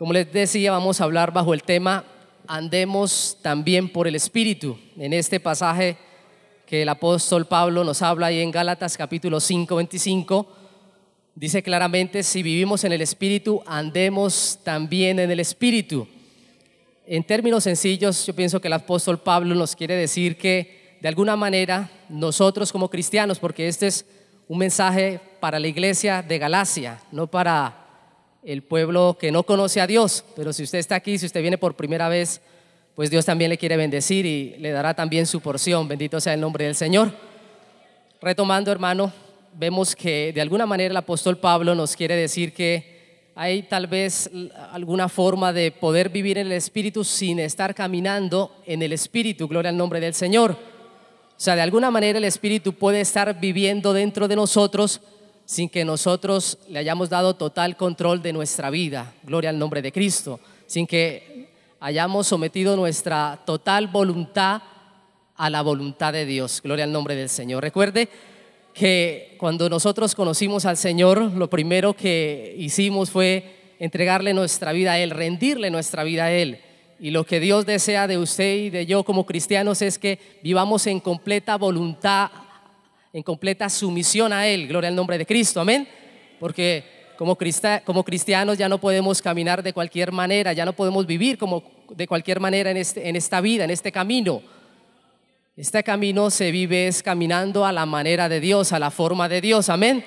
Como les decía, vamos a hablar bajo el tema andemos también por el Espíritu. En este pasaje que el apóstol Pablo nos habla ahí en Gálatas capítulo 5, 25, dice claramente: si vivimos en el Espíritu, andemos también en el Espíritu. En términos sencillos, yo pienso que el apóstol Pablo nos quiere decir que de alguna manera nosotros como cristianos, porque este es un mensaje para la iglesia de Galacia, no para el pueblo que no conoce a Dios, pero si usted está aquí, si usted viene por primera vez, pues Dios también le quiere bendecir y le dará también su porción. Bendito sea el nombre del Señor. Retomando, hermano, vemos que de alguna manera el apóstol Pablo nos quiere decir que hay tal vez alguna forma de poder vivir en el Espíritu sin estar caminando en el Espíritu. Gloria al nombre del Señor. O sea, de alguna manera el Espíritu puede estar viviendo dentro de nosotros sin que nosotros le hayamos dado total control de nuestra vida. Gloria al nombre de Cristo. Sin que hayamos sometido nuestra total voluntad a la voluntad de Dios. Gloria al nombre del Señor. Recuerde que cuando nosotros conocimos al Señor, lo primero que hicimos fue entregarle nuestra vida a Él, rendirle nuestra vida a Él. Y lo que Dios desea de usted y de yo como cristianos es que vivamos en completa voluntad, en completa sumisión a Él. Gloria al nombre de Cristo, amén. Porque como cristianos ya no podemos caminar de cualquier manera, ya no podemos vivir de cualquier manera en esta vida, en este camino. Este camino se vive es caminando a la manera de Dios, a la forma de Dios, amén.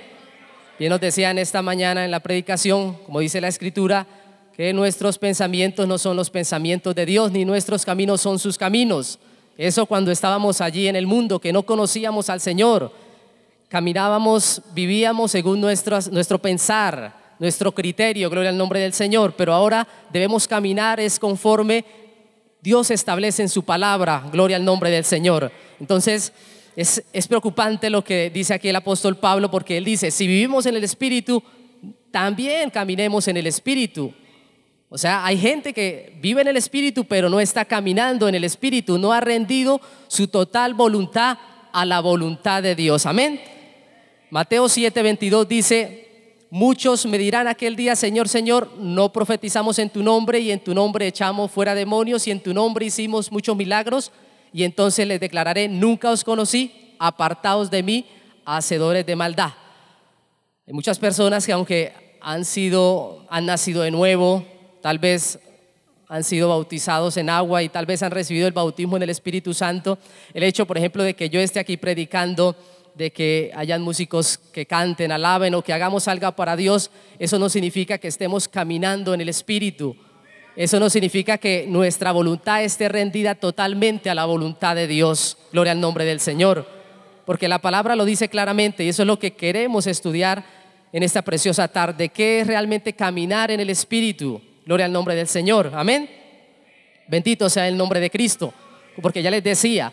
Bien nos decía en esta mañana en la predicación, como dice la Escritura, que nuestros pensamientos no son los pensamientos de Dios, ni nuestros caminos son sus caminos. Eso cuando estábamos allí en el mundo, que no conocíamos al Señor, caminábamos, vivíamos según nuestro pensar, nuestro criterio, gloria al nombre del Señor. Pero ahora debemos caminar es conforme Dios establece en su palabra, gloria al nombre del Señor. Entonces es preocupante lo que dice aquí el apóstol Pablo, porque él dice: si vivimos en el Espíritu, también caminemos en el Espíritu. O sea, hay gente que vive en el Espíritu pero no está caminando en el Espíritu, no ha rendido su total voluntad a la voluntad de Dios, amén. Mateo 7:22 dice: muchos me dirán aquel día: Señor, Señor, no profetizamos en tu nombre, y en tu nombre echamos fuera demonios, y en tu nombre hicimos muchos milagros. Y entonces les declararé: nunca os conocí, apartaos de mí, hacedores de maldad. Hay muchas personas que aunque han nacido de nuevo, tal vez han sido bautizados en agua y tal vez han recibido el bautismo en el Espíritu Santo. El hecho, por ejemplo, de que yo esté aquí predicando, de que hayan músicos que canten, alaben o que hagamos algo para Dios, eso no significa que estemos caminando en el Espíritu. Eso no significa que nuestra voluntad esté rendida totalmente a la voluntad de Dios. Gloria al nombre del Señor. Porque la palabra lo dice claramente, y eso es lo que queremos estudiar en esta preciosa tarde. ¿Qué es realmente caminar en el Espíritu? Gloria al nombre del Señor, amén. Bendito sea el nombre de Cristo. Porque ya les decía,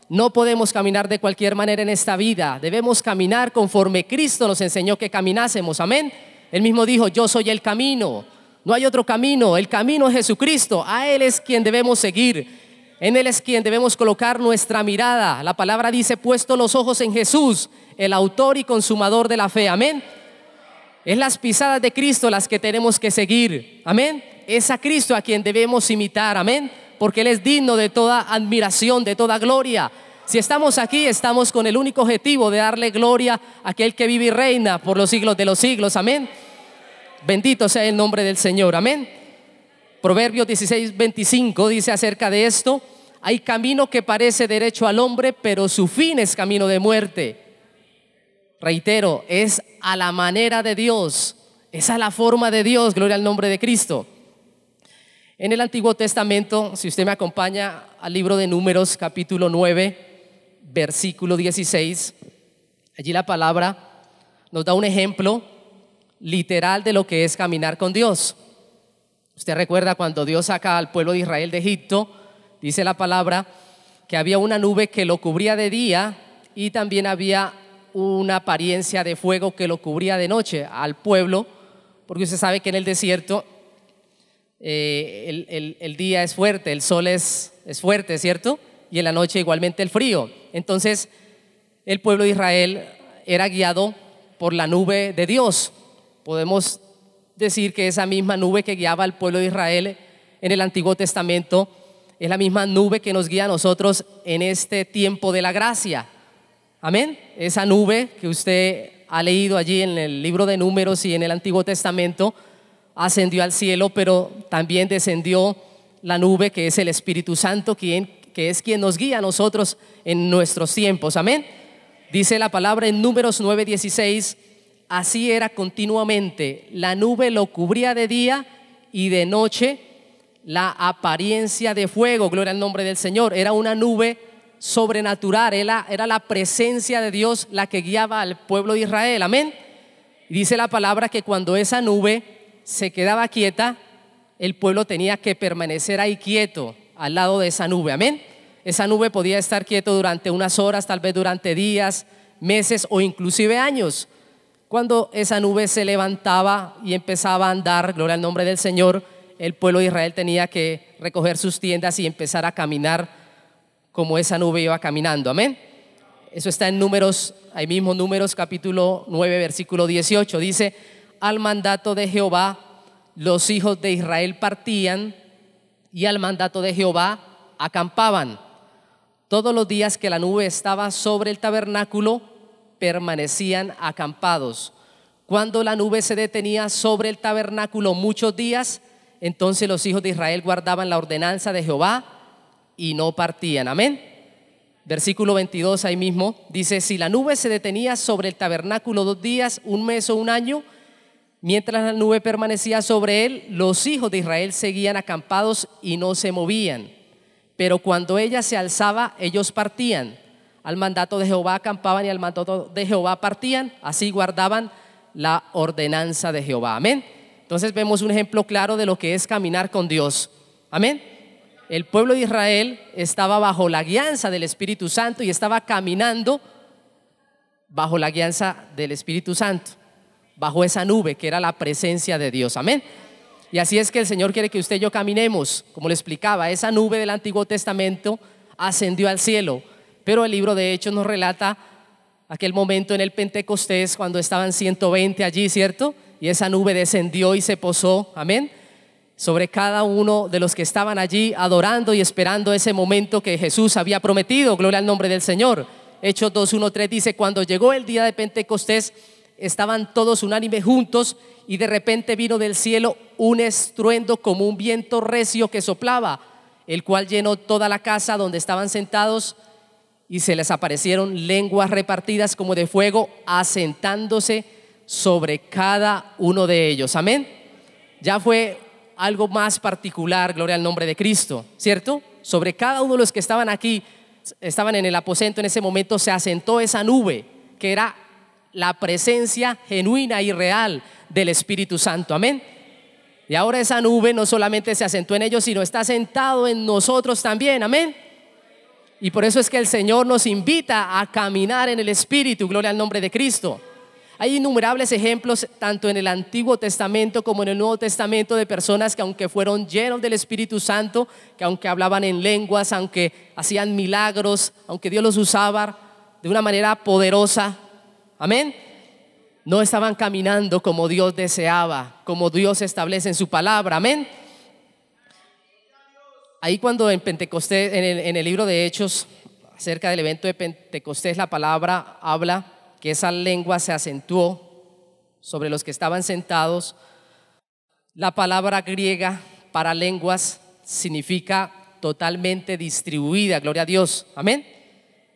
no podemos caminar de cualquier manera en esta vida. Debemos caminar conforme Cristo nos enseñó que caminásemos, amén. Él mismo dijo: yo soy el camino, no hay otro camino. El camino es Jesucristo, a Él es quien debemos seguir, en Él es quien debemos colocar nuestra mirada. La palabra dice: puesto los ojos en Jesús, el autor y consumador de la fe, amén. Es las pisadas de Cristo las que tenemos que seguir, amén. Es a Cristo a quien debemos imitar, amén. Porque Él es digno de toda admiración, de toda gloria. Si estamos aquí, estamos con el único objetivo de darle gloria a aquel que vive y reina por los siglos de los siglos, amén. Bendito sea el nombre del Señor, amén. Proverbios 16:25 dice acerca de esto: hay camino que parece derecho al hombre, pero su fin es camino de muerte. Reitero, es a la manera de Dios, es a la forma de Dios, gloria al nombre de Cristo. En el Antiguo Testamento, si usted me acompaña al libro de Números capítulo 9, versículo 16, allí la palabra nos da un ejemplo literal de lo que es caminar con Dios. Usted recuerda cuando Dios saca al pueblo de Israel de Egipto, dice la palabra que había una nube que lo cubría de día y también había una apariencia de fuego que lo cubría de noche al pueblo, porque usted sabe que en el desierto el día es fuerte, el sol es fuerte, ¿cierto? Y en la noche igualmente el frío. Entonces el pueblo de Israel era guiado por la nube de Dios. Podemos decir que esa misma nube que guiaba al pueblo de Israel en el Antiguo Testamento es la misma nube que nos guía a nosotros en este tiempo de la gracia. Amén. Esa nube que usted ha leído allí en el libro de Números y en el Antiguo Testamento ascendió al cielo, pero también descendió la nube que es el Espíritu Santo, que es quien nos guía a nosotros en nuestros tiempos. Amén. Dice la palabra en Números 9:16: así era continuamente, la nube lo cubría de día y de noche la apariencia de fuego. Gloria al nombre del Señor. Era una nube sobrenatural, era la presencia de Dios la que guiaba al pueblo de Israel. Amén. Y dice la palabra que cuando esa nube se quedaba quieta, el pueblo tenía que permanecer ahí quieto al lado de esa nube. Amén. Esa nube podía estar quieto durante unas horas, tal vez durante días, meses o inclusive años. Cuando esa nube se levantaba y empezaba a andar, gloria al nombre del Señor, el pueblo de Israel tenía que recoger sus tiendas y empezar a caminar como esa nube iba caminando. Amén. Eso está en Números, ahí mismo Números capítulo 9 versículo 18. Dice: al mandato de Jehová los hijos de Israel partían y al mandato de Jehová acampaban. Todos los días que la nube estaba sobre el tabernáculo permanecían acampados. Cuando la nube se detenía sobre el tabernáculo muchos días, entonces los hijos de Israel guardaban la ordenanza de Jehová y no partían. Amén. Versículo 22 ahí mismo dice: si la nube se detenía sobre el tabernáculo 2 días, un mes o un año, mientras la nube permanecía sobre él, los hijos de Israel seguían acampados y no se movían. Pero cuando ella se alzaba, ellos partían. Al mandato de Jehová acampaban y al mandato de Jehová partían. Así guardaban la ordenanza de Jehová. Amén. Entonces vemos un ejemplo claro de lo que es caminar con Dios. Amén. El pueblo de Israel estaba bajo la guianza del Espíritu Santo y estaba caminando bajo la guianza del Espíritu Santo, bajo esa nube que era la presencia de Dios. Amén. Y así es que el Señor quiere que usted y yo caminemos. Como le explicaba, esa nube del Antiguo Testamento ascendió al cielo, pero el libro de Hechos nos relata aquel momento en el Pentecostés cuando estaban 120 allí, ¿cierto? Y esa nube descendió y se posó, amén, sobre cada uno de los que estaban allí adorando y esperando ese momento que Jesús había prometido. Gloria al nombre del Señor. Hechos 2:1-3 dice: cuando llegó el día de Pentecostés, estaban todos unánimes juntos y de repente vino del cielo un estruendo como un viento recio que soplaba, el cual llenó toda la casa donde estaban sentados, y se les aparecieron lenguas repartidas como de fuego, asentándose sobre cada uno de ellos. Amén. Ya fue algo más particular, gloria al nombre de Cristo, ¿cierto? Sobre cada uno de los que estaban aquí, estaban en el aposento en ese momento, se asentó esa nube que era la presencia genuina y real del Espíritu Santo. Amén. Y ahora esa nube no solamente se asentó en ellos, sino está sentado en nosotros también. Amén. Y por eso es que el Señor nos invita a caminar en el Espíritu. Gloria al nombre de Cristo. Hay innumerables ejemplos tanto en el Antiguo Testamento como en el Nuevo Testamento de personas que, aunque fueron llenos del Espíritu Santo, que aunque hablaban en lenguas, aunque hacían milagros, aunque Dios los usaba de una manera poderosa, amén, no estaban caminando como Dios deseaba, como Dios establece en su palabra. Amén. Ahí cuando en Pentecostés, en el libro de Hechos, acerca del evento de Pentecostés, la palabra habla que esa lengua se acentuó sobre los que estaban sentados. La palabra griega para lenguas significa totalmente distribuida. Gloria a Dios. Amén.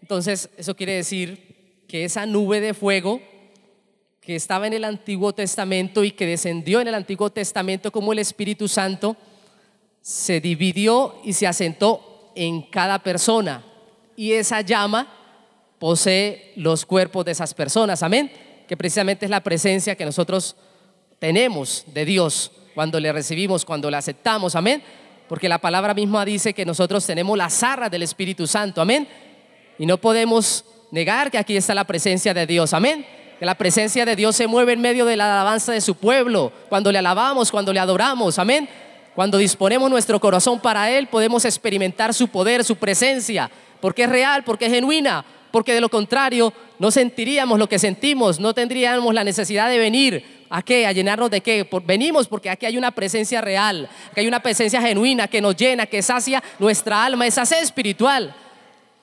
Entonces eso quiere decir que esa nube de fuego que estaba en el Antiguo Testamento y que descendió en el Antiguo Testamento como el Espíritu Santo, se dividió y se asentó en cada persona, y esa llama posee los cuerpos de esas personas. Amén. Que precisamente es la presencia que nosotros tenemos de Dios cuando le recibimos, cuando le aceptamos. Amén. Porque la palabra misma dice que nosotros tenemos las arras del Espíritu Santo. Amén. Y no podemos negar que aquí está la presencia de Dios. Amén. Que la presencia de Dios se mueve en medio de la alabanza de su pueblo, cuando le alabamos, cuando le adoramos. Amén. Cuando disponemos nuestro corazón para Él, podemos experimentar su poder, su presencia, porque es real, porque es genuina, porque de lo contrario no sentiríamos lo que sentimos, no tendríamos la necesidad de venir ¿A qué? ¿A llenarnos de qué? Venimos porque aquí hay una presencia real, que hay una presencia genuina que nos llena, que sacia nuestra alma, esa sed espiritual.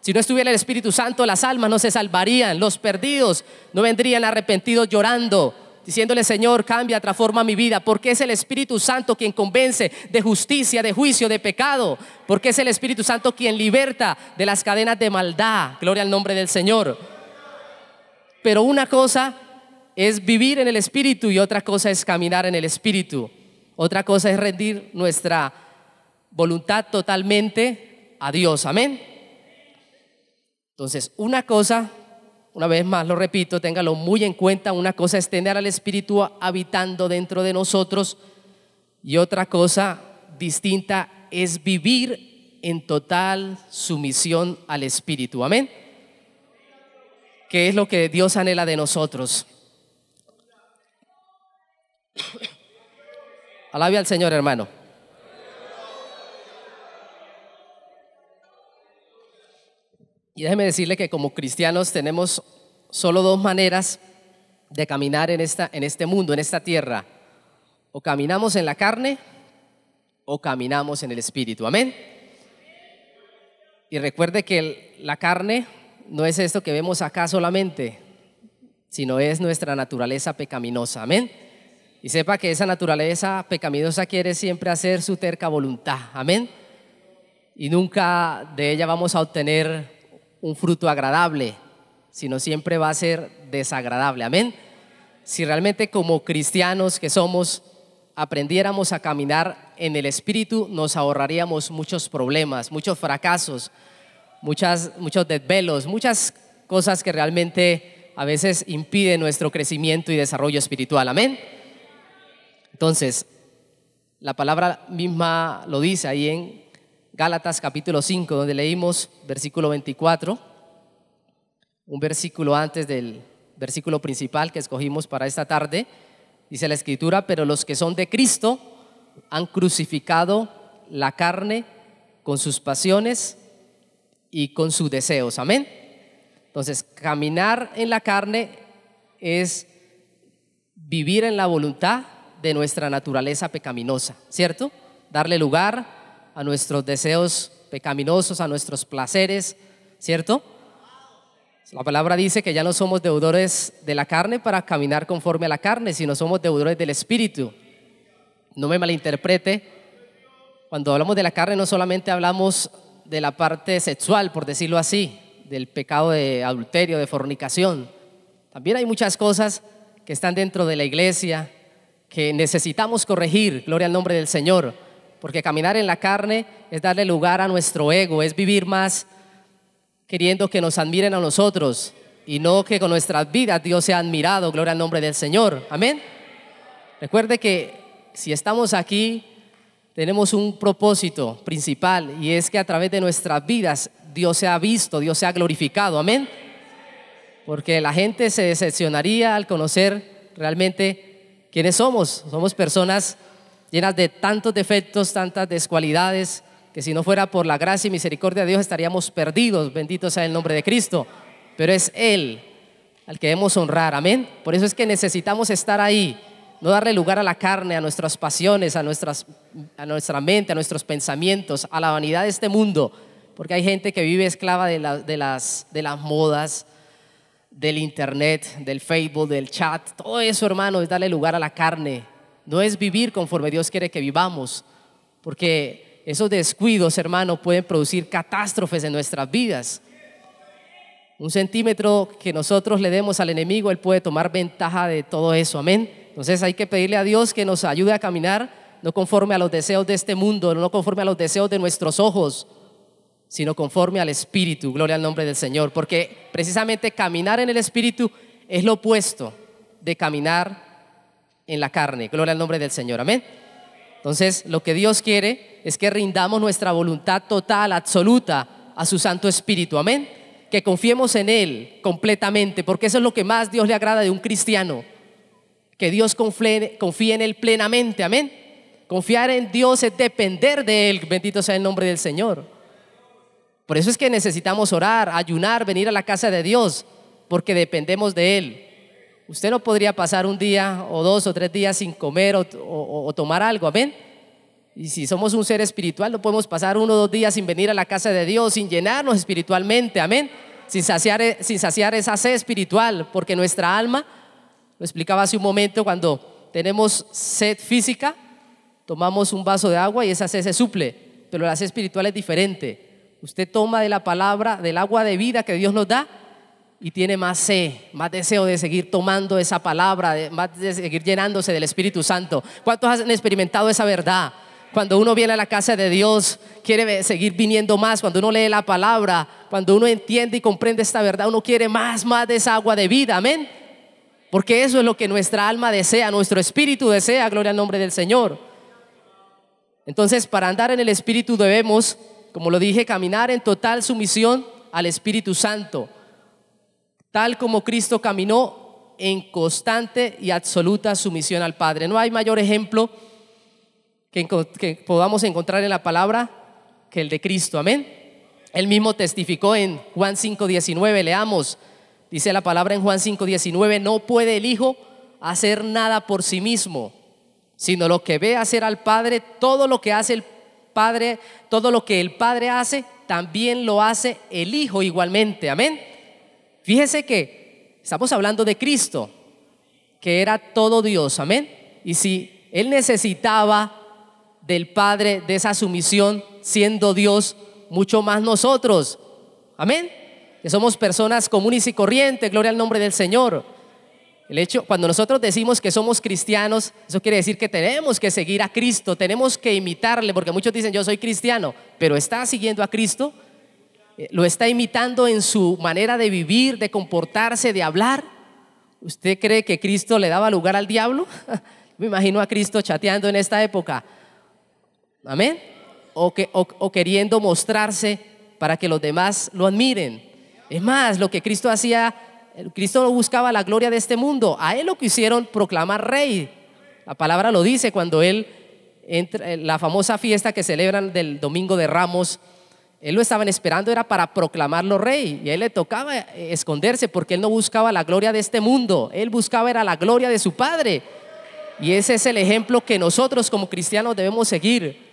Si no estuviera el Espíritu Santo, las almas no se salvarían, los perdidos no vendrían arrepentidos llorando, diciéndole: Señor, cambia, transforma mi vida, porque es el Espíritu Santo quien convence de justicia, de juicio, de pecado, porque es el Espíritu Santo quien liberta de las cadenas de maldad. Gloria al nombre del Señor. Pero una cosa es vivir en el Espíritu y otra cosa es caminar en el Espíritu. Otra cosa es rendir nuestra voluntad totalmente a Dios. Amén. Entonces, una cosa, una vez más lo repito, téngalo muy en cuenta: una cosa es tener al Espíritu habitando dentro de nosotros, y otra cosa distinta es vivir en total sumisión al Espíritu. Amén. ¿Qué es lo que Dios anhela de nosotros? Alabe al Señor, hermano. Y déjeme decirle que como cristianos tenemos solo dos maneras de caminar en este mundo, en esta tierra: o caminamos en la carne o caminamos en el Espíritu. Amén. Y recuerde que la carne no es esto que vemos acá solamente, sino es nuestra naturaleza pecaminosa. Amén. Y sepa que esa naturaleza pecaminosa quiere siempre hacer su terca voluntad. Amén. Y nunca de ella vamos a obtener un fruto agradable, sino siempre va a ser desagradable. Amén. Si realmente como cristianos que somos aprendiéramos a caminar en el Espíritu, nos ahorraríamos muchos problemas, muchos fracasos, muchos desvelos, muchas cosas que realmente a veces impiden nuestro crecimiento y desarrollo espiritual. Amén. Entonces, la palabra misma lo dice ahí en Gálatas capítulo 5, donde leímos versículo 24, un versículo antes del versículo principal que escogimos para esta tarde. Dice la Escritura: pero los que son de Cristo han crucificado la carne con sus pasiones y con sus deseos. Amén. Entonces, caminar en la carne es vivir en la voluntad de nuestra naturaleza pecaminosa, ¿cierto? Darle lugar a nuestros deseos pecaminosos, a nuestros placeres, ¿cierto? La palabra dice que ya no somos deudores de la carne para caminar conforme a la carne, sino somos deudores del Espíritu. No me malinterprete, cuando hablamos de la carne no solamente hablamos de la parte sexual, por decirlo así, del pecado de adulterio, de fornicación. También hay muchas cosas que están dentro de la iglesia que necesitamos corregir. Gloria al nombre del Señor, porque caminar en la carne es darle lugar a nuestro ego, es vivir más queriendo que nos admiren a nosotros y no que con nuestras vidas Dios sea admirado. Gloria al nombre del Señor. Amén. Recuerde que si estamos aquí tenemos un propósito principal, y es que a través de nuestras vidas Dios sea visto, Dios sea glorificado. Amén. Porque la gente se decepcionaría al conocer realmente quiénes somos. Somos personas llenas de tantos defectos, tantas descualidades, que si no fuera por la gracia y misericordia de Dios estaríamos perdidos. Bendito sea el nombre de Cristo. Pero es Él al que debemos honrar. Amén. Por eso es que necesitamos estar ahí, no darle lugar a la carne, a nuestras pasiones, a nuestra mente, a nuestros pensamientos, a la vanidad de este mundo. Porque hay gente que vive esclava de las modas, del internet, del Facebook, del chat. Todo eso, hermano, es darle lugar a la carne. No es vivir conforme Dios quiere que vivamos, porque esos descuidos, hermano, pueden producir catástrofes en nuestras vidas. Un centímetro que nosotros le demos al enemigo, él puede tomar ventaja de todo eso. Amén. Entonces hay que pedirle a Dios que nos ayude a caminar no conforme a los deseos de este mundo, no conforme a los deseos de nuestros ojos, sino conforme al Espíritu. Gloria al nombre del Señor, porque precisamente caminar en el Espíritu es lo opuesto de caminar en la carne. Gloria al nombre del Señor. Amén. Entonces lo que Dios quiere es que rindamos nuestra voluntad total, absoluta a su Santo Espíritu. Amén. Que confiemos en Él completamente, porque eso es lo que más Dios le agrada de un cristiano, que Dios confíe en Él plenamente. Amén. Confiar en Dios es depender de Él. Bendito sea el nombre del Señor. Por eso es que necesitamos orar, ayunar, venir a la casa de Dios, porque dependemos de Él. Usted no podría pasar un día o 2 o 3 días sin comer o tomar algo, amén. Y si somos un ser espiritual, no podemos pasar 1 o 2 días sin venir a la casa de Dios, sin llenarnos espiritualmente, amén. Sin saciar esa sed espiritual, porque nuestra alma, lo explicaba hace un momento, cuando tenemos sed física, tomamos un vaso de agua y esa sed se suple, pero la sed espiritual es diferente. Usted toma de la palabra, del agua de vida que Dios nos da, y tiene más sed, más deseo de seguir tomando esa palabra, más de seguir llenándose del Espíritu Santo. ¿Cuántos han experimentado esa verdad? Cuando uno viene a la casa de Dios, quiere seguir viniendo más. Cuando uno lee la palabra, cuando uno entiende y comprende esta verdad, uno quiere más de esa agua de vida, amén. Porque eso es lo que nuestra alma desea, nuestro espíritu desea, gloria al nombre del Señor. Entonces, para andar en el Espíritu debemos, como lo dije, caminar en total sumisión al Espíritu Santo, tal como Cristo caminó en constante y absoluta sumisión al Padre. No hay mayor ejemplo que podamos encontrar en la palabra que el de Cristo, amén. Él mismo testificó en Juan 5:19, leamos, dice la palabra en Juan 5:19: no puede el Hijo hacer nada por sí mismo, sino lo que ve hacer al Padre. Todo lo que hace el Padre, todo lo que el Padre hace, también lo hace el Hijo igualmente, amén. Fíjese que estamos hablando de Cristo, que era todo Dios, amén. Y si Él necesitaba del Padre, de esa sumisión, siendo Dios, mucho más nosotros, amén, que somos personas comunes y corrientes, gloria al nombre del Señor. El hecho, cuando nosotros decimos que somos cristianos, eso quiere decir que tenemos que seguir a Cristo, tenemos que imitarle, porque muchos dicen yo soy cristiano, pero ¿está siguiendo a Cristo? ¿Lo está imitando en su manera de vivir, de comportarse, de hablar? ¿Usted cree que Cristo le daba lugar al diablo? Me imagino a Cristo chateando en esta época, amén, o queriendo mostrarse para que los demás lo admiren. Es más, lo que Cristo hacía, Cristo no buscaba la gloria de este mundo. A Él lo quisieron proclamar rey. La palabra lo dice cuando Él entra, la famosa fiesta que celebran del Domingo de Ramos, Él lo estaban esperando, era para proclamarlo rey, y a Él le tocaba esconderse porque Él no buscaba la gloria de este mundo. Él buscaba era la gloria de su Padre, y ese es el ejemplo que nosotros como cristianos debemos seguir.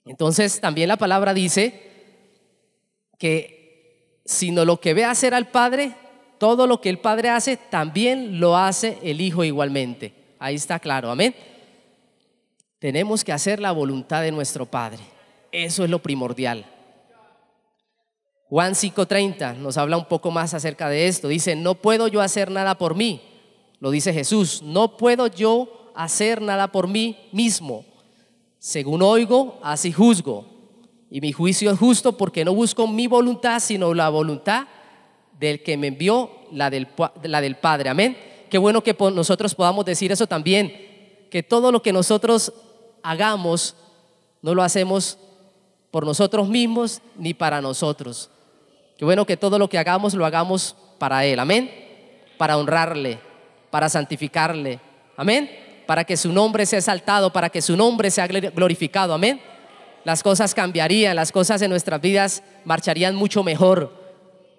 Entonces también la palabra dice que sino lo que ve hacer al Padre, todo lo que el Padre hace, también lo hace el Hijo igualmente. Ahí está claro, amén. Tenemos que hacer la voluntad de nuestro Padre. Eso es lo primordial. Juan 5:30 nos habla un poco más acerca de esto. Dice: no puedo yo hacer nada por mí. Lo dice Jesús: no puedo yo hacer nada por mí mismo. Según oigo, así juzgo. Y mi juicio es justo, porque no busco mi voluntad, sino la voluntad del que me envió, la del Padre. Amén. Qué bueno que nosotros podamos decir eso también, que todo lo que nosotros hagamos no lo hacemos por nosotros mismos ni para nosotros. Qué bueno que todo lo que hagamos lo hagamos para Él, amén, para honrarle, para santificarle, amén, para que su nombre sea exaltado, para que su nombre sea glorificado, amén. Las cosas cambiarían, las cosas en nuestras vidas marcharían mucho mejor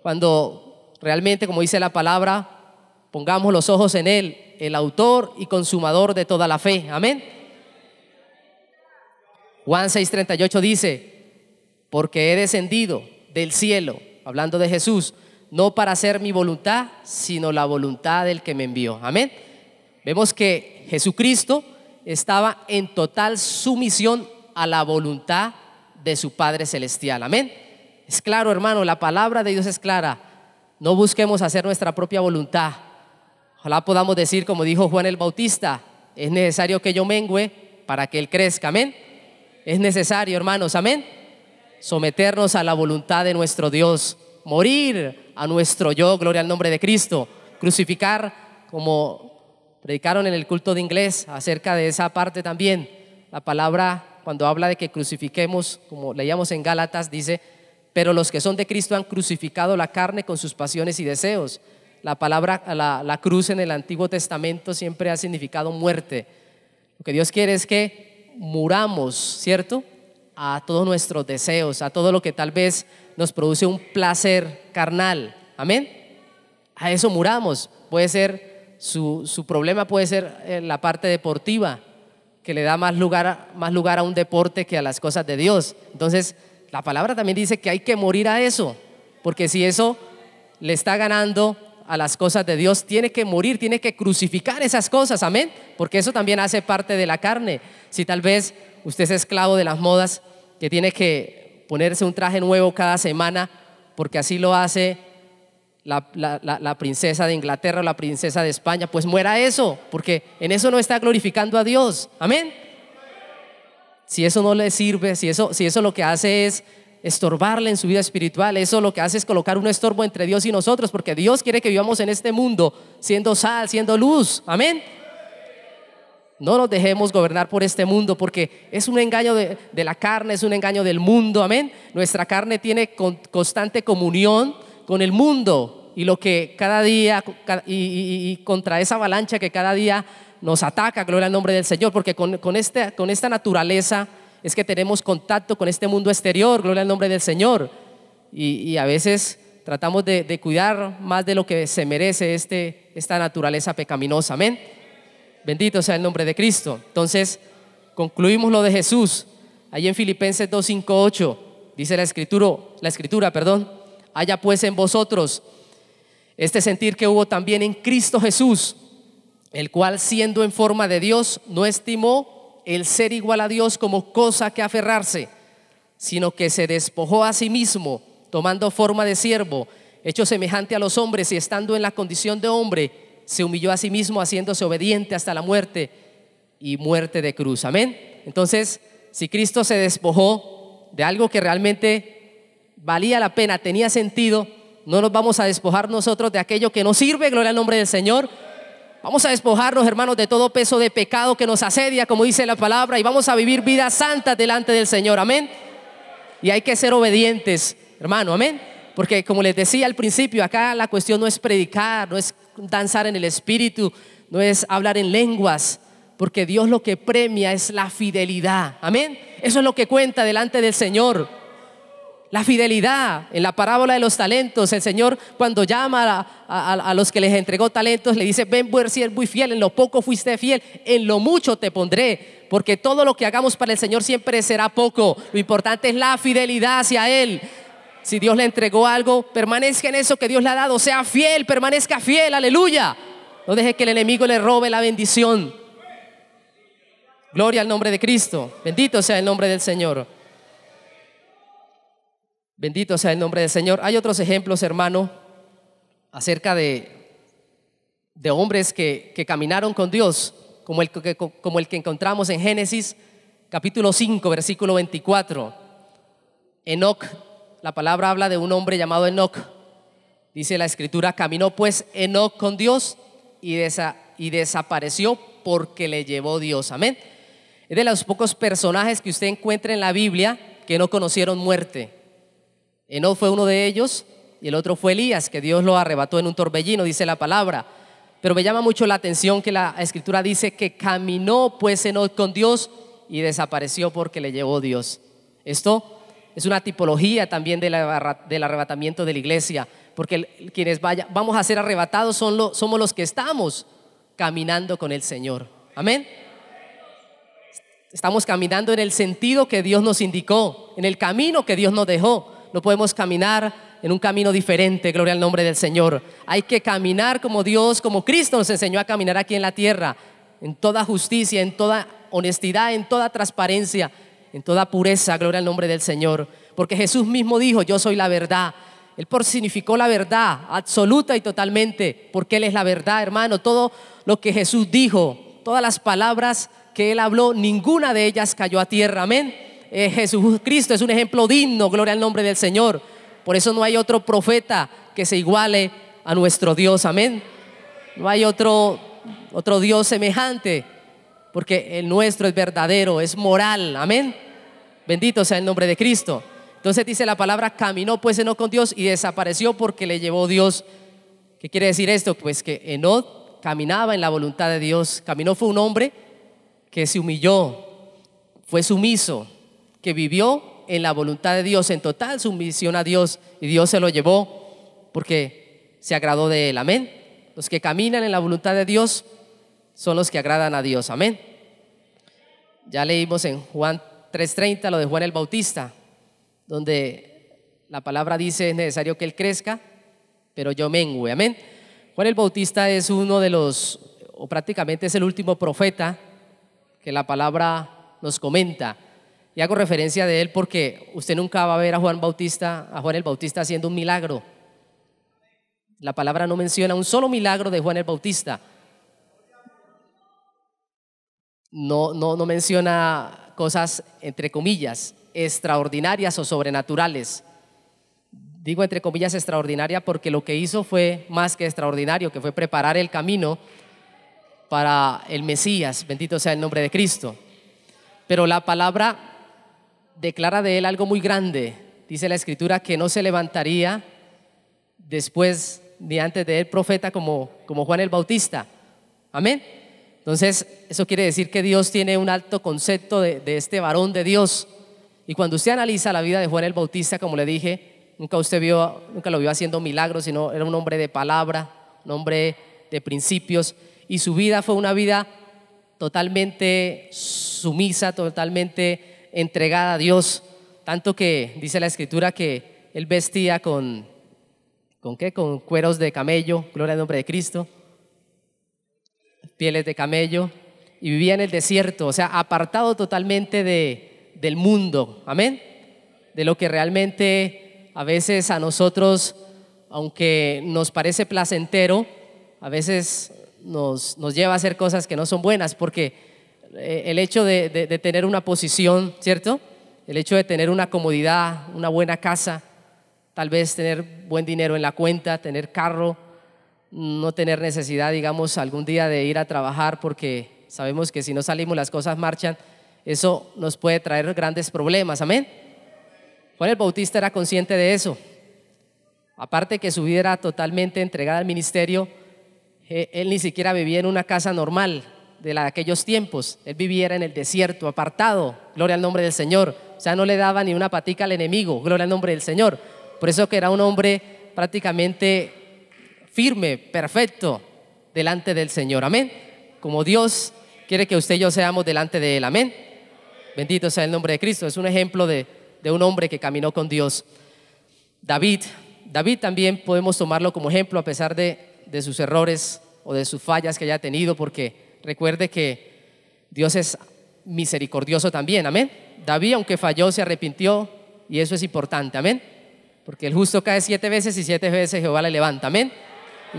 cuando realmente, como dice la palabra, pongamos los ojos en Él, el autor y consumador de toda la fe, amén. Juan 6:38 dice: porque he descendido del cielo, hablando de Jesús, no para hacer mi voluntad, sino la voluntad del que me envió, amén. Vemos que Jesucristo estaba en total sumisión a la voluntad de su Padre Celestial, amén. Es claro, hermano, la palabra de Dios es clara. No busquemos hacer nuestra propia voluntad. Ojalá podamos decir, como dijo Juan el Bautista: es necesario que yo mengüe para que Él crezca, amén. Es necesario, hermanos, amén, someternos a la voluntad de nuestro Dios, morir a nuestro yo, gloria al nombre de Cristo, crucificar, como predicaron en el culto de inglés acerca de esa parte también. La palabra, cuando habla de que crucifiquemos, como leíamos en Gálatas, dice: pero los que son de Cristo han crucificado la carne con sus pasiones y deseos. La palabra, la cruz en el Antiguo Testamento siempre ha significado muerte. Lo que Dios quiere es que muramos, ¿cierto?, a todos nuestros deseos, a todo lo que tal vez nos produce un placer carnal, amén. A eso muramos. Puede ser su problema puede ser la parte deportiva, que le da más lugar a un deporte que a las cosas de Dios. Entonces, la palabra también dice que hay que morir a eso, porque si eso le está ganando a las cosas de Dios, tiene que morir, tiene que crucificar esas cosas, amén, porque eso también hace parte de la carne. Si tal vez usted es esclavo de las modas, que tiene que ponerse un traje nuevo cada semana, porque así lo hace la princesa de Inglaterra o la princesa de España, pues muera eso, porque en eso no está glorificando a Dios, amén. Si eso no le sirve, si eso lo que hace es estorbarle en su vida espiritual, eso lo que hace es colocar un estorbo entre Dios y nosotros, porque Dios quiere que vivamos en este mundo siendo sal, siendo luz, amén. No nos dejemos gobernar por este mundo, porque es un engaño de la carne, es un engaño del mundo, amén. Nuestra carne tiene constante comunión con el mundo, y lo que cada día y contra esa avalancha que cada día nos ataca, gloria al nombre del Señor, porque con esta naturaleza es que tenemos contacto con este mundo exterior, gloria al nombre del Señor, y a veces tratamos de cuidar más de lo que se merece esta naturaleza pecaminosa, amén. Bendito sea el nombre de Cristo. Entonces concluimos lo de Jesús ahí en Filipenses 2, 5, 8. Dice la escritura, haya pues en vosotros este sentir que hubo también en Cristo Jesús, el cual siendo en forma de Dios no estimó el ser igual a Dios como cosa que aferrarse, sino que se despojó a sí mismo, tomando forma de siervo, hecho semejante a los hombres, y estando en la condición de hombre, se humilló a sí mismo, haciéndose obediente hasta la muerte, y muerte de cruz, amén. Entonces, si Cristo se despojó de algo que realmente valía la pena, tenía sentido, no nos vamos a despojar nosotros de aquello que nos sirve, gloria al nombre del Señor. Vamos a despojarnos, hermanos, de todo peso de pecado que nos asedia, como dice la palabra, y vamos a vivir vidas santas delante del Señor, amén. Y hay que ser obedientes, hermano, amén. Porque como les decía al principio, acá la cuestión no es predicar, no es danzar en el espíritu, no es hablar en lenguas, porque Dios lo que premia es la fidelidad, amén. Eso es lo que cuenta delante del Señor. La fidelidad. En la parábola de los talentos, el Señor, cuando llama a los que les entregó talentos, le dice: ven, buen siervo y fiel, en lo poco fuiste fiel, en lo mucho te pondré. Porque todo lo que hagamos para el Señor siempre será poco. Lo importante es la fidelidad hacia Él. Si Dios le entregó algo, permanezca en eso que Dios le ha dado, sea fiel, permanezca fiel, aleluya. No deje que el enemigo le robe la bendición. Gloria al nombre de Cristo. Bendito sea el nombre del Señor. Bendito sea el nombre del Señor. Hay otros ejemplos, hermano, acerca de hombres que caminaron con Dios, como el que encontramos en Génesis capítulo 5, versículo 24. Enoc, la palabra habla de un hombre llamado Enoc. Dice la escritura: caminó pues Enoc con Dios y desapareció porque le llevó Dios, amén. Es de los pocos personajes que usted encuentra en la Biblia que no conocieron muerte. Enoc fue uno de ellos, y el otro fue Elías, que Dios lo arrebató en un torbellino, dice la palabra. Pero me llama mucho la atención que la escritura dice que caminó pues Enoc con Dios y desapareció porque le llevó Dios. Esto es una tipología también del arrebatamiento de la iglesia, porque quienes vamos a ser arrebatados somos los que estamos caminando con el Señor, amén. Estamos caminando en el sentido que Dios nos indicó, en el camino que Dios nos dejó. No podemos caminar en un camino diferente, gloria al nombre del Señor. Hay que caminar como Dios, como Cristo nos enseñó a caminar aquí en la tierra, en toda justicia, en toda honestidad, en toda transparencia, en toda pureza, gloria al nombre del Señor. Porque Jesús mismo dijo: yo soy la verdad. Él significó la verdad absoluta y totalmente, porque Él es la verdad, hermano. Todo lo que Jesús dijo, todas las palabras que Él habló, ninguna de ellas cayó a tierra, amén. Jesucristo es un ejemplo digno, gloria al nombre del Señor. Por eso no hay otro profeta que se iguale a nuestro Dios, amén. No hay otro Dios semejante, porque el nuestro es verdadero, es moral, amén. Bendito sea el nombre de Cristo. Entonces dice la palabra: caminó pues Enoc con Dios y desapareció porque le llevó Dios. ¿Qué quiere decir esto? Pues que Enoc caminaba en la voluntad de Dios. Caminó fue un hombre que se humilló, fue sumiso, que vivió en la voluntad de Dios, en total sumisión a Dios, y Dios se lo llevó porque se agradó de él, amén. Los que caminan en la voluntad de Dios son los que agradan a Dios. Amén. Ya leímos en Juan 3:30 lo de Juan el Bautista, donde la palabra dice: es necesario que Él crezca, pero yo mengüe. Amén. Juan el Bautista es uno de los, o prácticamente es el último profeta que la palabra nos comenta. Y hago referencia de él porque usted nunca va a ver a Juan el Bautista haciendo un milagro. La palabra no menciona un solo milagro de Juan el Bautista. No menciona cosas, entre comillas, extraordinarias o sobrenaturales. Digo entre comillas extraordinaria porque lo que hizo fue más que extraordinario, que fue preparar el camino para el Mesías, bendito sea el nombre de Cristo. Pero la palabra declara de él algo muy grande. Dice la Escritura que no se levantaría después ni antes de él profeta como Juan el Bautista. Amén. Entonces eso quiere decir que Dios tiene un alto concepto de este varón de Dios. Y cuando usted analiza la vida de Juan el Bautista, como le dije, nunca lo vio haciendo milagros, sino era un hombre de palabra, un hombre de principios, y su vida fue una vida totalmente sumisa, totalmente entregada a Dios, tanto que dice la Escritura que él vestía ¿con qué? Con cueros de camello, gloria al nombre de Cristo, pieles de camello, y vivía en el desierto, o sea, apartado totalmente del mundo. Amén. De lo que realmente a veces a nosotros, aunque nos parece placentero, a veces nos lleva a hacer cosas que no son buenas, porque el hecho de tener una posición, ¿cierto? El hecho de tener una comodidad, una buena casa, tal vez tener buen dinero en la cuenta, tener carro, no tener necesidad, digamos, algún día de ir a trabajar, porque sabemos que si no salimos las cosas marchan, eso nos puede traer grandes problemas. Amén. Juan el Bautista era consciente de eso. Aparte que su vida era totalmente entregada al ministerio, él ni siquiera vivía en una casa normal de aquellos tiempos. Él vivía en el desierto, apartado, gloria al nombre del Señor. O sea, no le daba ni una patica al enemigo, gloria al nombre del Señor. Por eso que era un hombre prácticamente firme, perfecto delante del Señor. Amén. Como Dios quiere que usted y yo seamos delante de Él. Amén. Bendito sea el nombre de Cristo. Es un ejemplo de un hombre que caminó con Dios. David también podemos tomarlo como ejemplo, a pesar de sus errores o de sus fallas que haya tenido, porque recuerde que Dios es misericordioso también. Amén. David, aunque falló, se arrepintió, y eso es importante. Amén. Porque el justo cae 7 veces y 7 veces Jehová le levanta. Amén. Y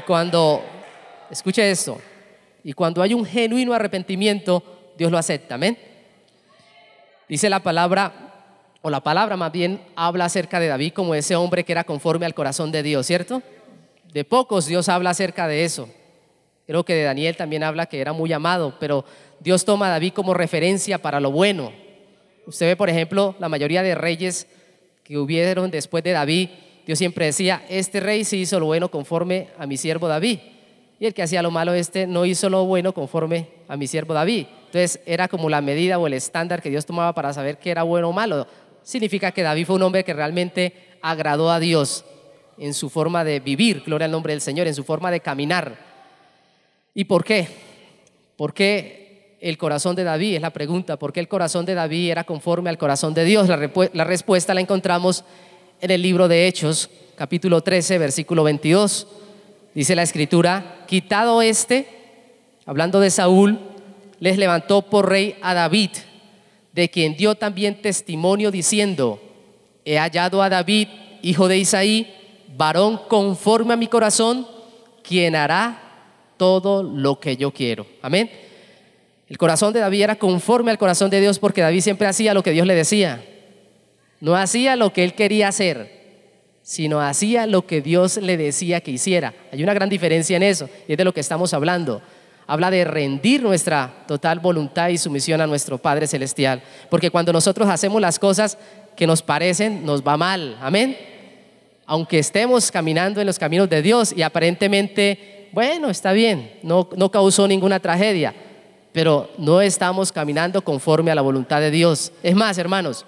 escuche esto, y cuando hay un genuino arrepentimiento, Dios lo acepta. Amén. Dice la palabra, o la palabra más bien habla acerca de David como ese hombre que era conforme al corazón de Dios, ¿cierto? De pocos Dios habla acerca de eso. Creo que de Daniel también habla que era muy amado, pero Dios toma a David como referencia para lo bueno. Usted ve, por ejemplo, la mayoría de reyes que hubieron después de David, Dios siempre decía: este rey sí hizo lo bueno conforme a mi siervo David, y el que hacía lo malo no hizo lo bueno conforme a mi siervo David. Entonces era como la medida o el estándar que Dios tomaba para saber qué era bueno o malo. Significa que David fue un hombre que realmente agradó a Dios en su forma de vivir, gloria al nombre del Señor, en su forma de caminar. ¿Y por qué? ¿Por qué el corazón de David? Es la pregunta. ¿Por qué el corazón de David era conforme al corazón de Dios? La respuesta la encontramos en el libro de Hechos, capítulo 13, versículo 22. Dice la Escritura: quitado hablando de Saúl, les levantó por rey a David, de quien dio también testimonio diciendo: he hallado a David, hijo de Isaí, varón conforme a mi corazón, quien hará todo lo que yo quiero. Amén. El corazón de David era conforme al corazón de Dios, porque David siempre hacía lo que Dios le decía. No hacía lo que él quería hacer, sino hacía lo que Dios le decía que hiciera. Hay una gran diferencia en eso, y es de lo que estamos hablando. Habla de rendir nuestra total voluntad y sumisión a nuestro Padre Celestial, porque cuando nosotros hacemos las cosas que nos parecen, nos va mal. Amén. Aunque estemos caminando en los caminos de Dios y aparentemente, bueno, está bien, no causó ninguna tragedia, pero no estamos caminando conforme a la voluntad de Dios. Es más, hermanos,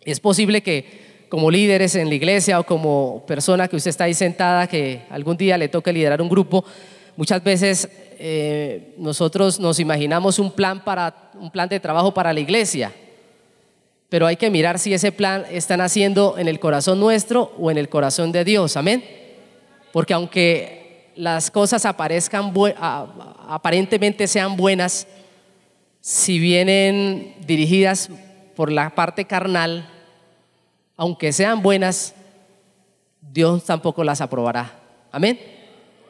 es posible que como líderes en la iglesia o como persona que usted está ahí sentada, que algún día le toque liderar un grupo, Muchas veces nosotros nos imaginamos un plan de trabajo para la iglesia, pero hay que mirar si ese plan está naciendo en el corazón nuestro o en el corazón de Dios, amén. Porque aunque las cosas aparentemente sean buenas, si vienen dirigidas por la parte carnal, aunque sean buenas, Dios tampoco las aprobará, amén.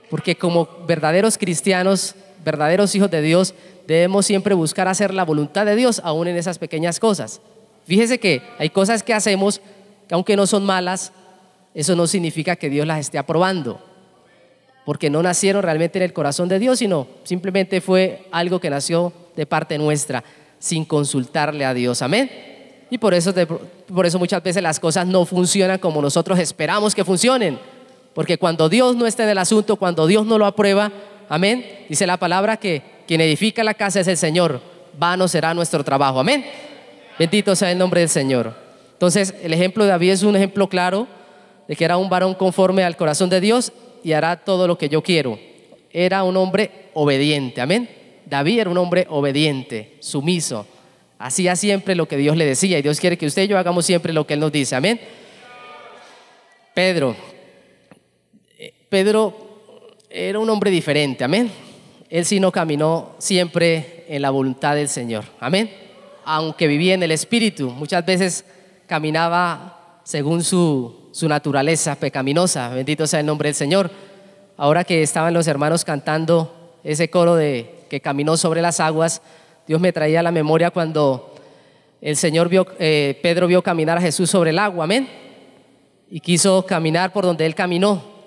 Porque como verdaderos cristianos, verdaderos hijos de Dios, debemos siempre buscar hacer la voluntad de Dios, aún en esas pequeñas cosas. Fíjese que hay cosas que hacemos que aunque no son malas, eso no significa que Dios las esté aprobando, porque no nacieron realmente en el corazón de Dios, sino simplemente fue algo que nació de parte nuestra, sin consultarle a Dios, amén. Y por eso muchas veces las cosas no funcionan como nosotros esperamos que funcionen, porque cuando Dios no está en el asunto, cuando Dios no lo aprueba, amén, dice la palabra que quien edifica la casa es el Señor, vano será nuestro trabajo, amén. Bendito sea el nombre del Señor. Entonces el ejemplo de David es un ejemplo claro de que era un varón conforme al corazón de Dios y hará todo lo que yo quiero. Era un hombre obediente, amén. David era un hombre obediente, sumiso, hacía siempre lo que Dios le decía, y Dios quiere que usted y yo hagamos siempre lo que Él nos dice, amén. Pedro era un hombre diferente, amén. Él sí no caminó siempre en la voluntad del Señor, amén. Aunque vivía en el Espíritu, muchas veces caminaba según su naturaleza pecaminosa. Bendito sea el nombre del Señor. Ahora que estaban los hermanos cantando ese coro de que caminó sobre las aguas, Dios me traía a la memoria cuando Pedro vio caminar a Jesús sobre el agua, amén, y quiso caminar por donde él caminó,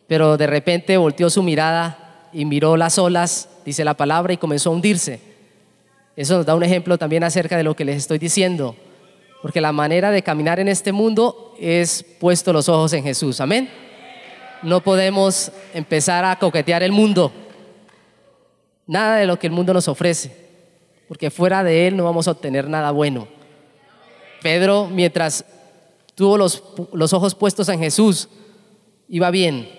pero de repente volteó su mirada y miró las olas, dice la palabra, y comenzó a hundirse. Eso nos da un ejemplo también acerca de lo que les estoy diciendo, porque la manera de caminar en este mundo es puesto los ojos en Jesús, amén. No podemos empezar a coquetear el mundo, nada de lo que el mundo nos ofrece, porque fuera de él no vamos a obtener nada bueno. Pedro, mientras tuvo los ojos puestos en Jesús, iba bien,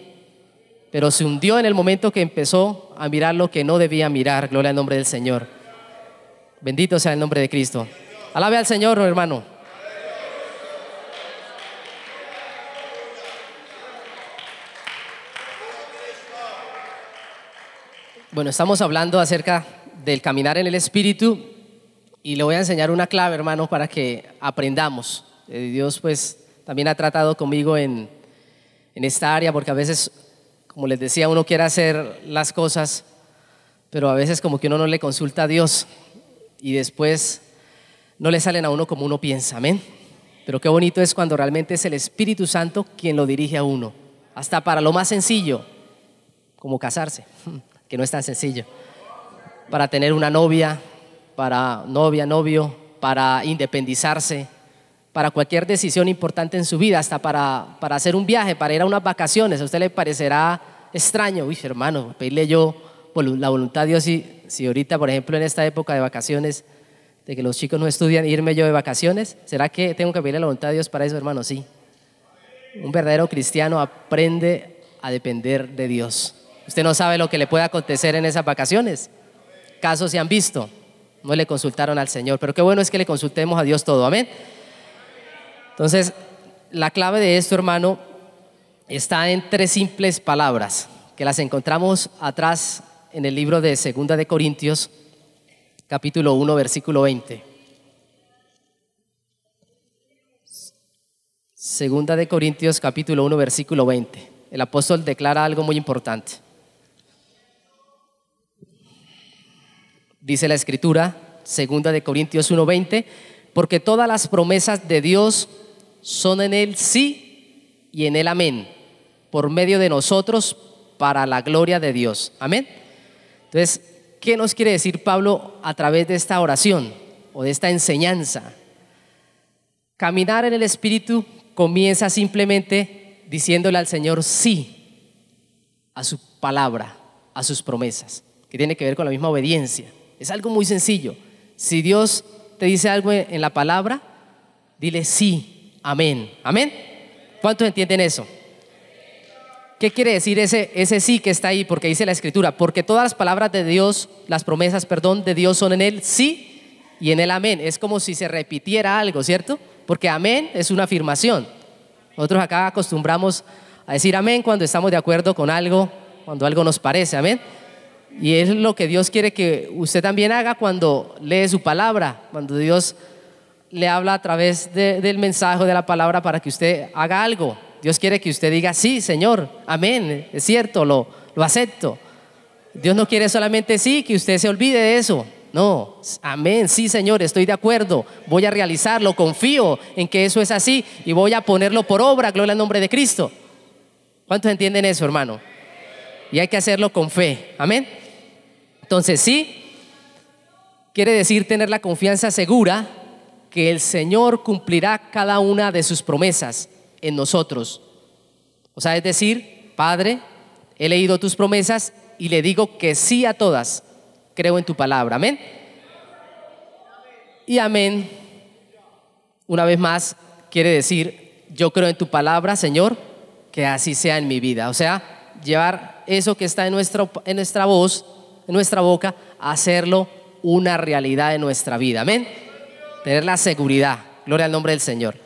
pero se hundió en el momento que empezó a mirar lo que no debía mirar. Gloria al nombre del Señor. Bendito sea el nombre de Cristo. Alabe al Señor, hermano. Bueno, estamos hablando acerca del caminar en el Espíritu y le voy a enseñar una clave, hermano, para que aprendamos. Dios pues también ha tratado conmigo en esta área, porque a veces, como les decía, uno quiere hacer las cosas, pero a veces como que uno no le consulta a Dios y después no le salen a uno como uno piensa, amén. Pero qué bonito es cuando realmente es el Espíritu Santo quien lo dirige a uno, hasta para lo más sencillo, como casarse, que no es tan sencillo, para tener una novia, para novio, para independizarse, para cualquier decisión importante en su vida, hasta para hacer un viaje, para ir a unas vacaciones. A usted le parecerá extraño, uy, hermano, pedirle yo la voluntad de Dios, si ahorita, por ejemplo, en esta época de vacaciones, de que los chicos no estudian, irme yo de vacaciones, ¿será que tengo que pedirle la voluntad de Dios para eso, hermano? Sí. Un verdadero cristiano aprende a depender de Dios. Usted no sabe lo que le puede acontecer en esas vacaciones. Casos se han visto, no le consultaron al Señor, pero qué bueno es que le consultemos a Dios todo, amén. Entonces, la clave de esto, hermano, está en 3 simples palabras que las encontramos atrás en el libro de Segunda de Corintios, capítulo 1, versículo 20. Segunda de Corintios, capítulo 1, versículo 20. El apóstol declara algo muy importante. Dice la Escritura, Segunda de Corintios 1, 20, porque todas las promesas de Dios son en Él sí y en Él amén, por medio de nosotros para la gloria de Dios. Amén. Entonces, ¿qué nos quiere decir Pablo a través de esta oración o de esta enseñanza? Caminar en el Espíritu comienza simplemente diciéndole al Señor sí a su palabra, a sus promesas, que tiene que ver con la misma obediencia. Es algo muy sencillo. Si Dios te dice algo en la palabra, dile sí, amén, amén. ¿Cuántos entienden eso? ¿Qué quiere decir ese sí que está ahí? Porque dice la Escritura, porque todas las palabras de Dios, las promesas, perdón, de Dios son en él sí y en él amén. Es como si se repitiera algo, ¿cierto? Porque amén es una afirmación. Nosotros acá acostumbramos a decir amén cuando estamos de acuerdo con algo, cuando algo nos parece, amén. Y es lo que Dios quiere que usted también haga cuando lee su palabra, cuando Dios le habla a través del mensaje de la palabra para que usted haga algo. Dios quiere que usted diga sí, Señor, amén, es cierto, lo acepto. Dios no quiere solamente sí, que usted se olvide de eso. No, amén, sí, Señor, estoy de acuerdo, voy a realizarlo, confío en que eso es así y voy a ponerlo por obra, gloria al nombre de Cristo. ¿Cuántos entienden eso, hermano? Y hay que hacerlo con fe, amén. Entonces sí, quiere decir tener la confianza segura que el Señor cumplirá cada una de sus promesas en nosotros. O sea, es decir, Padre, he leído tus promesas y le digo que sí a todas. Creo en tu palabra, amén. Y amén, una vez más, quiere decir, yo creo en tu palabra, Señor, que así sea en mi vida. O sea, llevar eso que está en nuestra voz, en nuestra boca, a hacerlo una realidad en nuestra vida, amén. Tener la seguridad, gloria al nombre del Señor.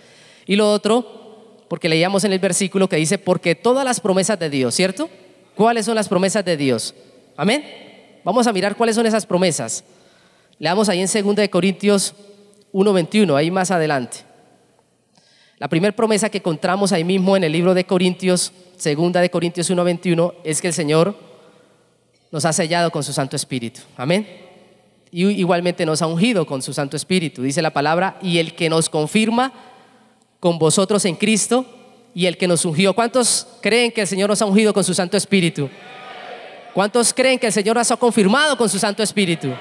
Y lo otro, porque leíamos en el versículo que dice, porque todas las promesas de Dios, ¿cierto? ¿Cuáles son las promesas de Dios? Amén. Vamos a mirar cuáles son esas promesas. Leamos ahí en 2 Corintios 1:21, ahí más adelante. La primera promesa que encontramos ahí mismo en el libro de Corintios, 2 Corintios 1:21, es que el Señor nos ha sellado con su Santo Espíritu. Amén. Y igualmente nos ha ungido con su Santo Espíritu. Dice la palabra, y el que nos confirma con vosotros en Cristo y el que nos ungió. ¿Cuántos creen que el Señor nos ha ungido con su Santo Espíritu? ¿Cuántos creen que el Señor nos ha confirmado con su Santo Espíritu?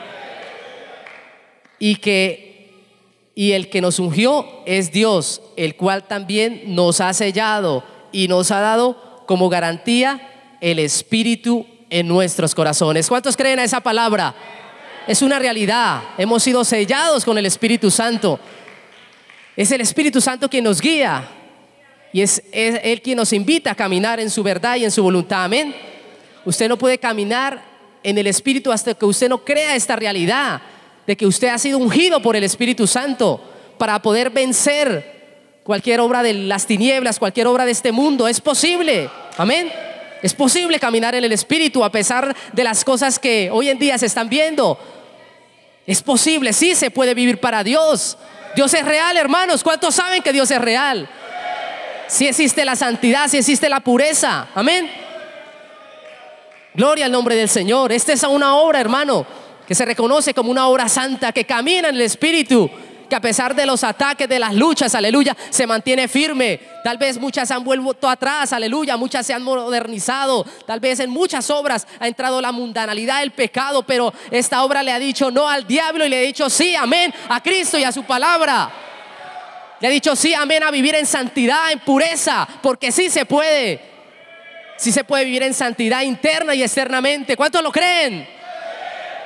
Y el que nos ungió es Dios, el cual también nos ha sellado y nos ha dado como garantía el Espíritu en nuestros corazones. ¿Cuántos creen a esa palabra? Es una realidad. Hemos sido sellados con el Espíritu Santo. Es el Espíritu Santo quien nos guía y es Él quien nos invita a caminar en su verdad y en su voluntad. Amén. Usted no puede caminar en el Espíritu hasta que usted no crea esta realidad de que usted ha sido ungido por el Espíritu Santo para poder vencer cualquier obra de las tinieblas, cualquier obra de este mundo. Es posible, amén. Es posible caminar en el Espíritu a pesar de las cosas que hoy en día se están viendo. Es posible, sí se puede vivir para Dios. Dios es real, hermanos. ¿Cuántos saben que Dios es real? Sí existe la santidad, sí existe la pureza, amén. Gloria al nombre del Señor. Esta es una obra, hermano, que se reconoce como una obra santa, que camina en el Espíritu, que a pesar de los ataques, de las luchas, aleluya, se mantiene firme. Tal vez muchas se han vuelto atrás, aleluya, muchas se han modernizado, tal vez en muchas obras ha entrado la mundanalidad, el pecado, pero esta obra le ha dicho no al diablo y le ha dicho sí, amén, a Cristo y a su palabra. Le ha dicho sí, amén, a vivir en santidad, en pureza, porque sí se puede. Sí se puede vivir en santidad interna y externamente. ¿Cuántos lo creen?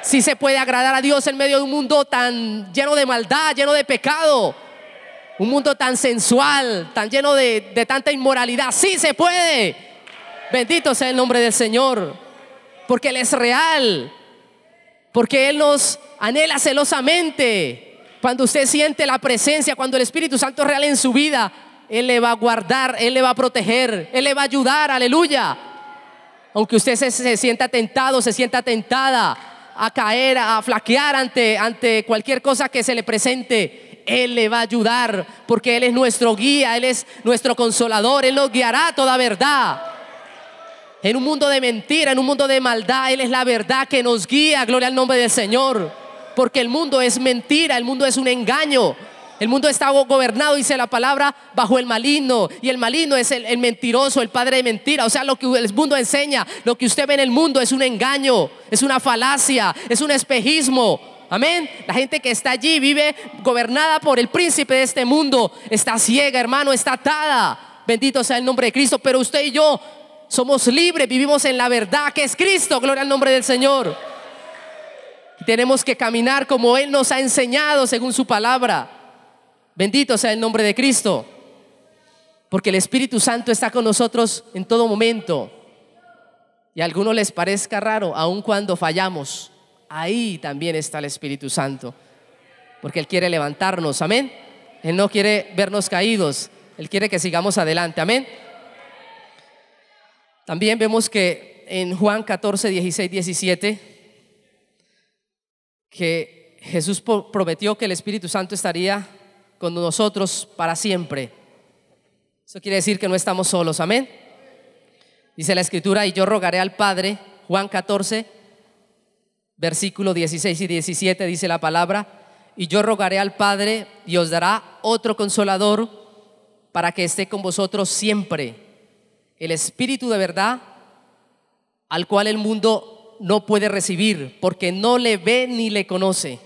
Sí se puede agradar a Dios en medio de un mundo tan lleno de maldad, lleno de pecado. Un mundo tan sensual, tan lleno de tanta inmoralidad. Sí se puede. Bendito sea el nombre del Señor. Porque Él es real. Porque Él nos anhela celosamente. Cuando usted siente la presencia, cuando el Espíritu Santo es real en su vida, Él le va a guardar, Él le va a proteger, Él le va a ayudar, aleluya. Aunque usted se sienta tentado, se sienta tentada a caer, a flaquear ante cualquier cosa que se le presente, Él le va a ayudar, porque Él es nuestro guía, Él es nuestro consolador, Él nos guiará a toda verdad. En un mundo de mentira, en un mundo de maldad, Él es la verdad que nos guía, gloria al nombre del Señor. Porque el mundo es mentira, el mundo es un engaño. El mundo está gobernado, dice la palabra, bajo el maligno. Y el maligno es el mentiroso, el padre de mentira. O sea, lo que el mundo enseña, lo que usted ve en el mundo es un engaño, es una falacia, es un espejismo. Amén. La gente que está allí vive gobernada por el príncipe de este mundo. Está ciega, hermano, está atada. Bendito sea el nombre de Cristo. Pero usted y yo somos libres, vivimos en la verdad que es Cristo. Gloria al nombre del Señor. Tenemos que caminar como Él nos ha enseñado según su palabra. Bendito sea el nombre de Cristo. Porque el Espíritu Santo está con nosotros en todo momento. y a algunos les parezca raro, aun cuando fallamos, ahí también está el Espíritu Santo, porque Él quiere levantarnos, amén. Él no quiere vernos caídos, Él quiere que sigamos adelante, amén. También vemos que en Juan 14, 16, 17, que Jesús prometió que el Espíritu Santo estaría con nosotros para siempre. Eso quiere decir que no estamos solos, amén. Dice la Escritura: y yo rogaré al Padre, Juan 14, versículo 16 y 17, dice la palabra: y yo rogaré al Padre y os dará otro consolador para que esté con vosotros siempre, el Espíritu de verdad, al cual el mundo no puede recibir, porque no le ve ni le conoce,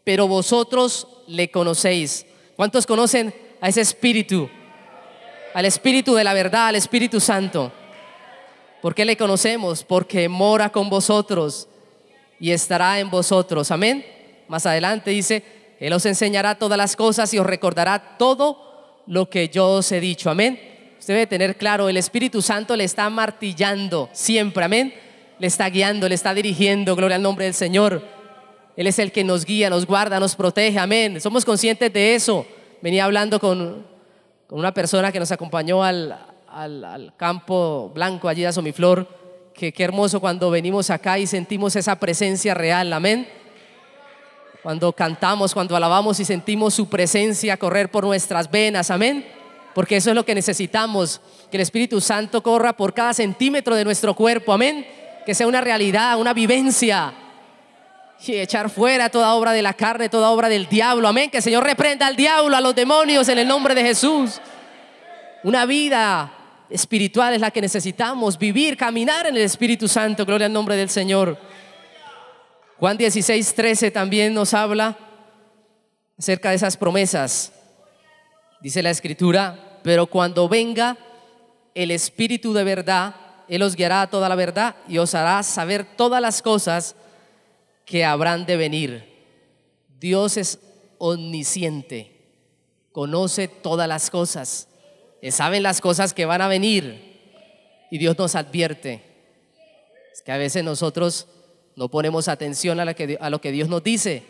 pero vosotros le conocéis. ¿Cuántos conocen a ese Espíritu? Al Espíritu de la verdad, al Espíritu Santo. ¿Por qué le conocemos? Porque mora con vosotros y estará en vosotros, amén. Más adelante dice: Él os enseñará todas las cosas y os recordará todo lo que yo os he dicho, amén. Usted debe tener claro, el Espíritu Santo le está martillando siempre, amén. Le está guiando, le está dirigiendo, gloria al nombre del Señor. Él es el que nos guía, nos guarda, nos protege, amén. Somos conscientes de eso. Venía hablando con una persona que nos acompañó al campo blanco allí a Somiflor, que qué hermoso cuando venimos acá y sentimos esa presencia real, amén. Cuando cantamos, cuando alabamos y sentimos su presencia correr por nuestras venas, amén. Porque eso es lo que necesitamos, que el Espíritu Santo corra por cada centímetro de nuestro cuerpo, amén. Que sea una realidad, una vivencia, y echar fuera toda obra de la carne, toda obra del diablo, amén. Que el Señor reprenda al diablo, a los demonios, en el nombre de Jesús. Una vida espiritual es la que necesitamos, vivir, caminar en el Espíritu Santo, gloria al nombre del Señor. Juan 16, 13 también nos habla acerca de esas promesas. Dice la Escritura: pero cuando venga el Espíritu de verdad, Él os guiará a toda la verdad y os hará saber todas las cosas que habrán de venir. Dios es omnisciente, conoce todas las cosas, saben las cosas que van a venir, y Dios nos advierte. Es que a veces nosotros no ponemos atención a lo que Dios nos dice,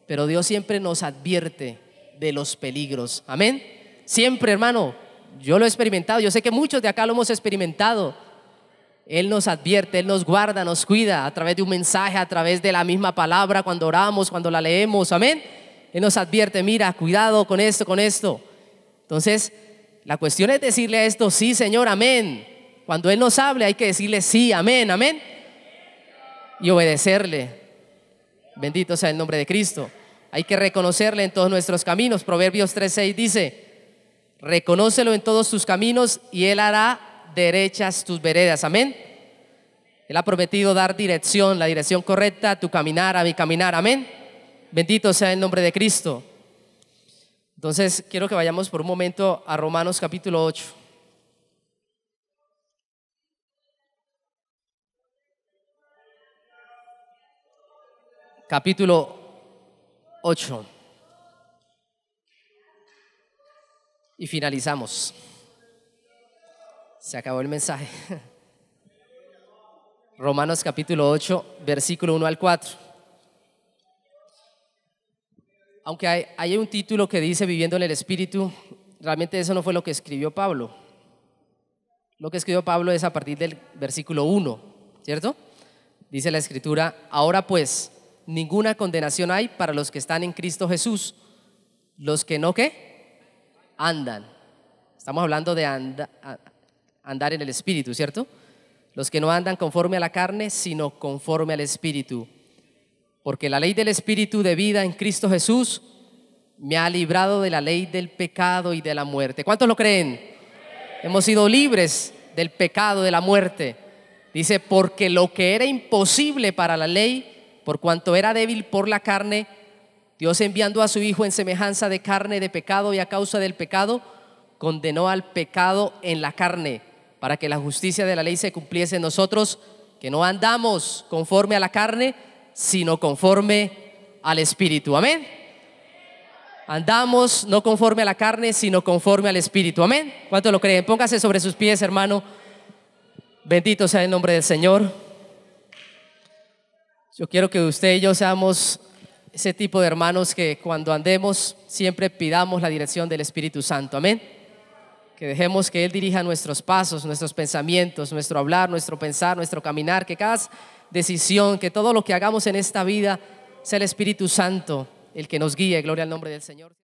pero Dios siempre nos advierte de los peligros, amén. Siempre, hermano, yo lo he experimentado, yo sé que muchos de acá lo hemos experimentado. Él nos advierte, Él nos guarda, nos cuida a través de un mensaje, a través de la misma palabra, cuando oramos, cuando la leemos, amén. Él nos advierte: mira, cuidado con esto, con esto. Entonces, la cuestión es decirle a esto: sí, Señor, amén. Cuando Él nos hable hay que decirle sí, amén, amén, y obedecerle. Bendito sea el nombre de Cristo. Hay que reconocerle en todos nuestros caminos. Proverbios 3:6 dice: reconócelo en todos tus caminos y Él hará derechas tus veredas, amén. Él ha prometido dar dirección, la dirección correcta a tu caminar, a mi caminar, amén. Bendito sea el nombre de Cristo. Entonces quiero que vayamos por un momento a Romanos capítulo 8. Capítulo 8. Y finalizamos. Se acabó el mensaje. Romanos capítulo 8, versículo 1 al 4. Aunque hay un título que dice Viviendo en el Espíritu, realmente eso no fue lo que escribió Pablo. Lo que escribió Pablo es a partir del versículo 1, ¿cierto? Dice la Escritura: ahora pues, ninguna condenación hay para los que están en Cristo Jesús, los que no, ¿qué? Andan. Estamos hablando de andar en el Espíritu, ¿cierto? Los que no andan conforme a la carne, sino conforme al Espíritu. Porque la ley del Espíritu de vida en Cristo Jesús me ha librado de la ley del pecado y de la muerte. ¿Cuántos lo creen? Hemos sido libres del pecado, de la muerte. Dice: porque lo que era imposible para la ley, por cuanto era débil por la carne, Dios, enviando a su Hijo en semejanza de carne de pecado, y a causa del pecado condenó al pecado en la carne, para que la justicia de la ley se cumpliese en nosotros, que no andamos conforme a la carne, sino conforme al Espíritu, amén. Andamos no conforme a la carne, sino conforme al Espíritu, amén. ¿Cuántos lo creen? Póngase sobre sus pies, hermano. Bendito sea el nombre del Señor. Yo quiero que usted y yo seamos ese tipo de hermanos que cuando andemos siempre pidamos la dirección del Espíritu Santo. Amén. Que dejemos que Él dirija nuestros pasos, nuestros pensamientos, nuestro hablar, nuestro pensar, nuestro caminar. Que cada decisión, que todo lo que hagamos en esta vida sea el Espíritu Santo el que nos guíe. Gloria al nombre del Señor.